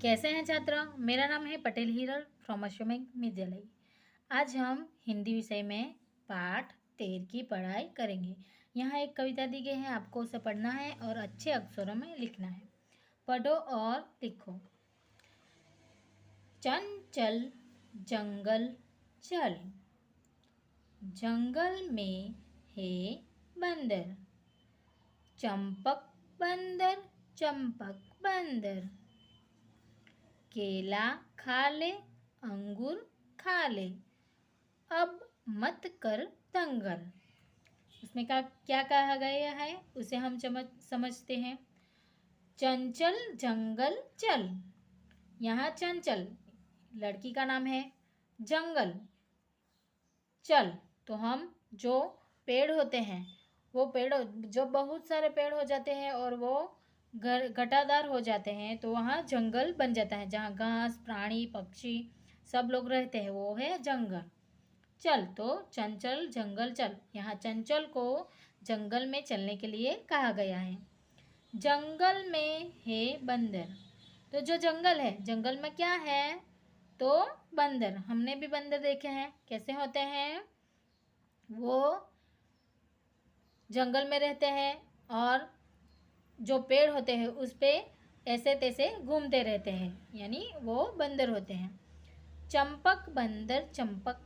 कैसे हैं छात्र। मेरा नाम है पटेल हीरल फ्रॉम अश्वमेघ विद्यालय। आज हम हिंदी विषय में पाठ 13 की पढ़ाई करेंगे। यहाँ एक कविता दी गई है, आपको उसे पढ़ना है और अच्छे अक्षरों में लिखना है। पढ़ो और लिखो। चंचल जंगल चल, जंगल में है बंदर। चंपक बंदर, केला खा ले अंगूर खा ले, अब मत कर दंगल। उसमें क्या कहा गया है उसे हम समझते हैं। चंचल जंगल चल, यहाँ चंचल लड़की का नाम है। जंगल चल, तो हम जो पेड़ होते हैं वो पेड़ जो बहुत सारे पेड़ हो जाते हैं और वो घटादार हो जाते हैं तो वहाँ जंगल बन जाता है, जहाँ घास प्राणी पक्षी सब लोग रहते हैं, वो है जंगल। चल, तो चंचल जंगल चल, यहाँ चंचल को जंगल में चलने के लिए कहा गया है। जंगल में है बंदर, तो जो जंगल है जंगल में क्या है, तो बंदर। हमने भी बंदर देखे हैं, कैसे होते हैं, वो जंगल में रहते हैं और जो पेड़ होते हैं उस पे ऐसे तैसे घूमते रहते हैं, यानी वो बंदर होते हैं। चंपक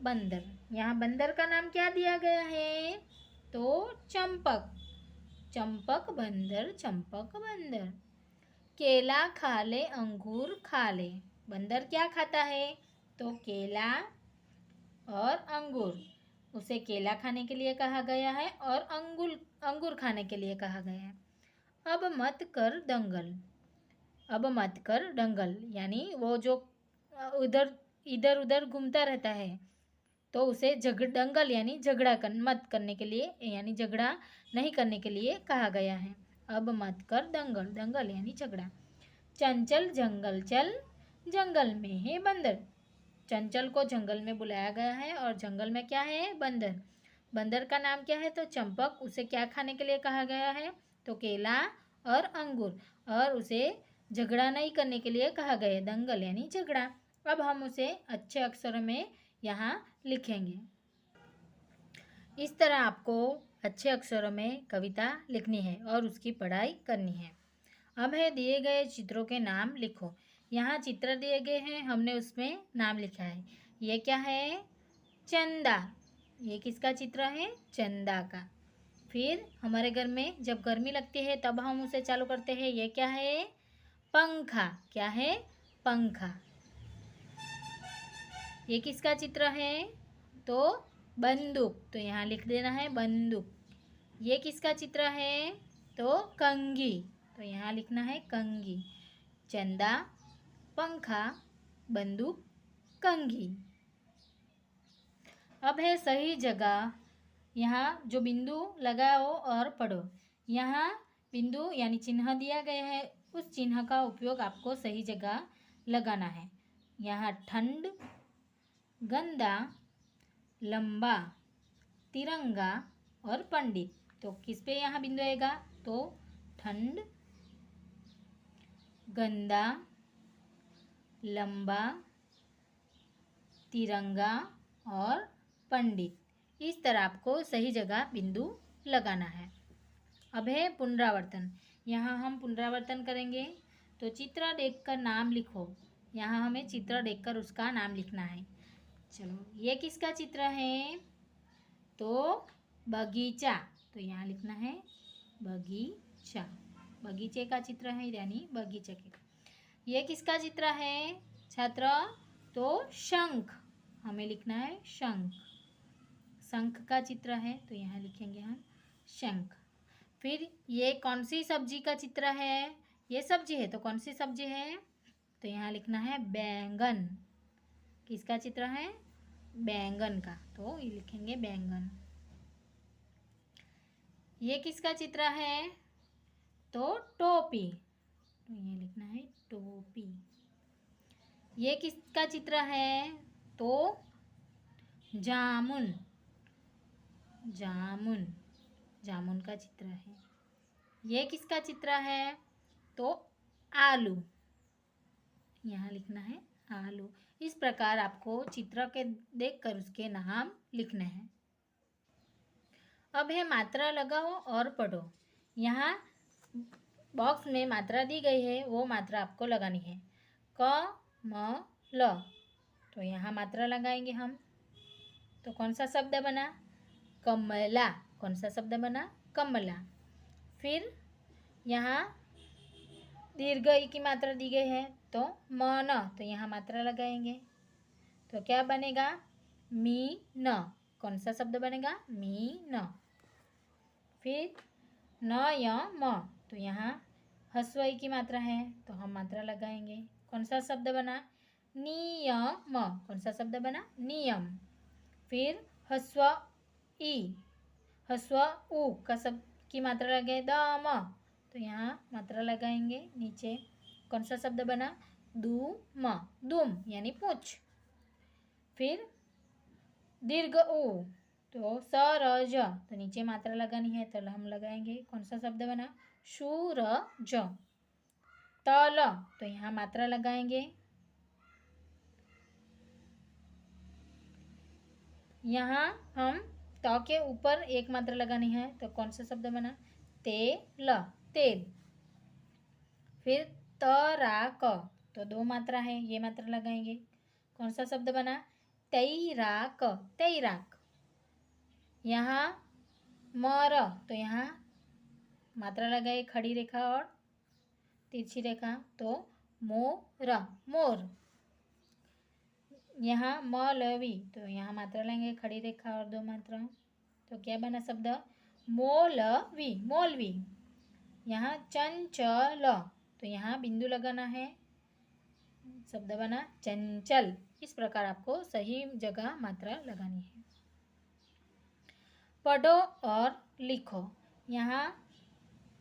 बंदर, यहाँ बंदर का नाम क्या दिया गया है, तो चंपक। चंपक बंदर। केला खा ले अंगूर खा ले, बंदर क्या खाता है, तो केला और अंगूर। उसे केला खाने के लिए कहा गया है और अंगूर खाने के लिए कहा गया है। अब मत कर दंगल, यानी वो जो इधर उधर घूमता रहता है तो उसे दंगल यानी मत करने के लिए, यानी झगड़ा नहीं करने के लिए कहा गया है। अब मत कर दंगल यानी झगड़ा। चंचल जंगल चल, जंगल में है बंदर। चंचल को जंगल में बुलाया गया है और जंगल में क्या है, बंदर। बंदर का नाम क्या है, तो चंपक। उसे क्या खाने के लिए कहा गया है, तो केला और अंगूर, और उसे झगड़ा नहीं करने के लिए कहा गया है, दंगल यानी झगड़ा। अब हम उसे अच्छे अक्षरों में यहाँ लिखेंगे। इस तरह आपको अच्छे अक्षरों में कविता लिखनी है और उसकी पढ़ाई करनी है। अब है दिए गए चित्रों के नाम लिखो। यहाँ चित्र दिए गए हैं, हमने उसमें नाम लिखा है। ये क्या है, चंदा। ये किसका चित्र है, चंदा का। फिर हमारे घर में जब गर्मी लगती है तब हम उसे चालू करते हैं, ये क्या है, पंखा। क्या है, पंखा। ये किसका चित्र है, तो बंदूक, तो यहाँ लिख देना है बंदूक। ये किसका चित्र है, तो कंघी, तो यहाँ लिखना है कंघी। चंदा, पंखा, बंदूक, कंघी। अब है सही जगह, यहाँ जो बिंदु लगाओ और पढ़ो। यहाँ बिंदु यानी चिन्ह दिया गया है, उस चिन्ह का उपयोग आपको सही जगह लगाना है। यहाँ ठंड, गंदा, लंबा, तिरंगा और पंडित, तो किस पे यहाँ बिंदु आएगा, तो ठंड, गंदा, लंबा, तिरंगा और पंडित। इस तरह आपको सही जगह बिंदु लगाना है। अब है पुनरावर्तन। यहाँ हम पुनरावर्तन करेंगे, तो चित्र देखकर नाम लिखो। यहाँ हमें चित्र देखकर उसका नाम लिखना है। चलो, ये किसका चित्र है, तो बगीचा, तो यहाँ लिखना है बगीचा। बगीचे का चित्र है यानी बगीचे के। ये किसका चित्र है छात्र, तो शंख, हमें लिखना है शंख। शंख का चित्र है तो यहाँ लिखेंगे हम शंख। फिर ये कौन सी सब्जी का चित्र है, ये सब्जी है तो कौन सी सब्जी है, तो यहाँ लिखना है बैंगन। किसका चित्र है, बैंगन का, तो ये लिखेंगे बैंगन। ये किसका चित्र है, तो टोपी, तो ये लिखना है टोपी। ये किसका चित्र है, तो जामुन। जामुन, जामुन का चित्र है। ये किसका चित्र है, तो आलू। यहाँ लिखना है आलू। इस प्रकार आपको चित्र के देखकर उसके नाम लिखने हैं। अब है मात्रा लगाओ और पढ़ो। यहाँ बॉक्स में मात्रा दी गई है, वो मात्रा आपको लगानी है। क म ल, तो यहाँ मात्रा लगाएंगे हम। तो कौन सा शब्द बना? कमला। कौन सा शब्द बना? कमला। फिर यहाँ दीर्घ ई की मात्रा दी गई है, तो मन, तो यहाँ मात्रा लगाएंगे। तो क्या बनेगा? मीन। कौन सा शब्द बनेगा? मीन। फिर न य म, तो यहाँ ह्रस्व ई की मात्रा है, तो हम मात्रा लगाएंगे। कौन सा शब्द बना? नियम। कौन सा शब्द बना? नियम। फिर ह्रस्व ई, ह्रस्व उ का शब्द की मात्रा लगे दम, तो यहाँ मात्रा लगाएंगे नीचे। कौन सा शब्द बना? दुम। दुम यानी पूछ। फिर दीर्घ उ, तो सरज, तो नीचे मात्रा लगानी है, तो हम लगाएंगे। कौन सा शब्द बना? सूरज। तल, तो यहाँ मात्रा लगाएंगे। यहाँ हम त के ऊपर एक मात्रा लगानी है, तो कौन सा शब्द बना? तेल। तेल। फिर तराक, तो दो मात्रा है, ये मात्रा लगाएंगे। कौन सा शब्द बना? तैराक। तैराक। यहाँ मर, तो यहाँ मात्रा लगाए, खड़ी रेखा और तिरछी रेखा, तो मोर। मोर। यहाँ मौलवी, तो यहाँ मात्रा लेंगे, खड़ी रेखा और दो मात्रा, तो क्या बना शब्द? मौलवी। मौलवी। यहाँ चंचल, तो यहाँ बिंदु लगाना है, शब्द बना चंचल। इस प्रकार आपको सही जगह मात्रा लगानी है। पढ़ो और लिखो। यहाँ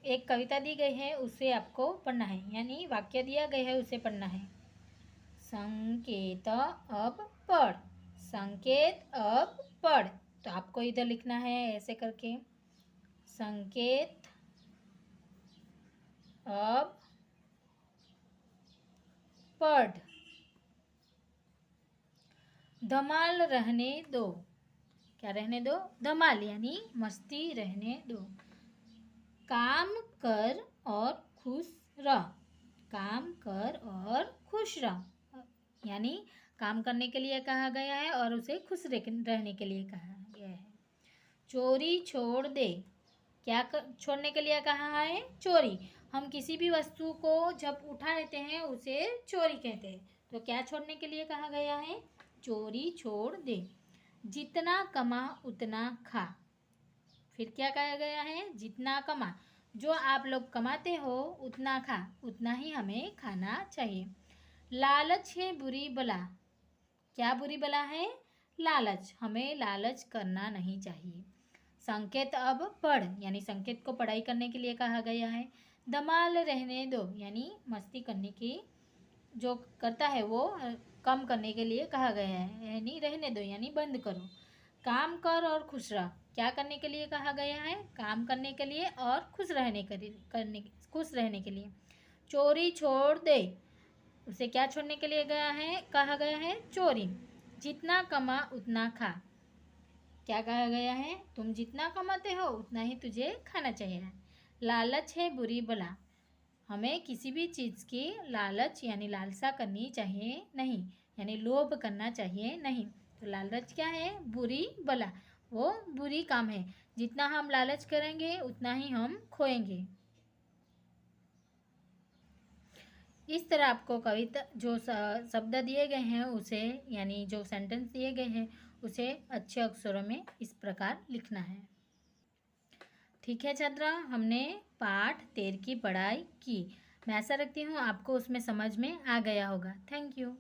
एक कविता दी गई है, उसे आपको पढ़ना है, यानी वाक्य दिया गया है, उसे पढ़ना है। संकेत अब पढ़। संकेत अब पढ़, तो आपको इधर लिखना है ऐसे करके, संकेत अब पढ़। धमाल रहने दो। क्या रहने दो? धमाल यानी मस्ती रहने दो। काम कर और खुश रह। काम कर और खुश रह, यानी काम करने के लिए कहा गया है और उसे खुश रहने के लिए कहा गया है। चोरी छोड़ दे। क्या छोड़ने के लिए कहा है? चोरी। हम किसी भी वस्तु को जब उठा लेते हैं उसे चोरी कहते हैं। तो क्या छोड़ने के लिए कहा गया है? चोरी छोड़ दे। जितना कमा उतना खा। फिर क्या कहा गया है? जितना कमा, जो आप लोग कमाते हो उतना खा, उतना ही हमें खाना चाहिए। लालच है बुरी बला। क्या बुरी बला है? लालच। हमें लालच करना नहीं चाहिए। संकेत अब पढ़, यानी संकेत को पढ़ाई करने के लिए कहा गया है। धमाल रहने दो, यानी मस्ती करने की जो करता है वो कम करने के लिए कहा गया है, यानी रहने दो यानी बंद करो। काम कर और खुश रह। क्या करने के लिए कहा गया है? काम करने के लिए और खुश रहने के लिए। चोरी छोड़ दे, उसे क्या छोड़ने के लिए कहा गया है? चोरी। जितना कमा उतना खा। क्या कहा गया है? तुम जितना कमाते हो उतना ही तुझे खाना चाहिए। लालच है बुरी बला। हमें किसी भी चीज़ की लालच यानी लालसा करनी चाहिए नहीं, यानी लोभ करना चाहिए नहीं। तो लालच क्या है? बुरी बला, वो बुरी काम है। जितना हम लालच करेंगे उतना ही हम खोएंगे। इस तरह आपको कविता जो शब्द दिए गए हैं उसे, यानी जो सेंटेंस दिए गए हैं उसे अच्छे अक्षरों में इस प्रकार लिखना है। ठीक है छात्रा, हमने पाठ 13 की पढ़ाई की। मैं आशा रखती हूँ आपको उसमें समझ में आ गया होगा। Thank you.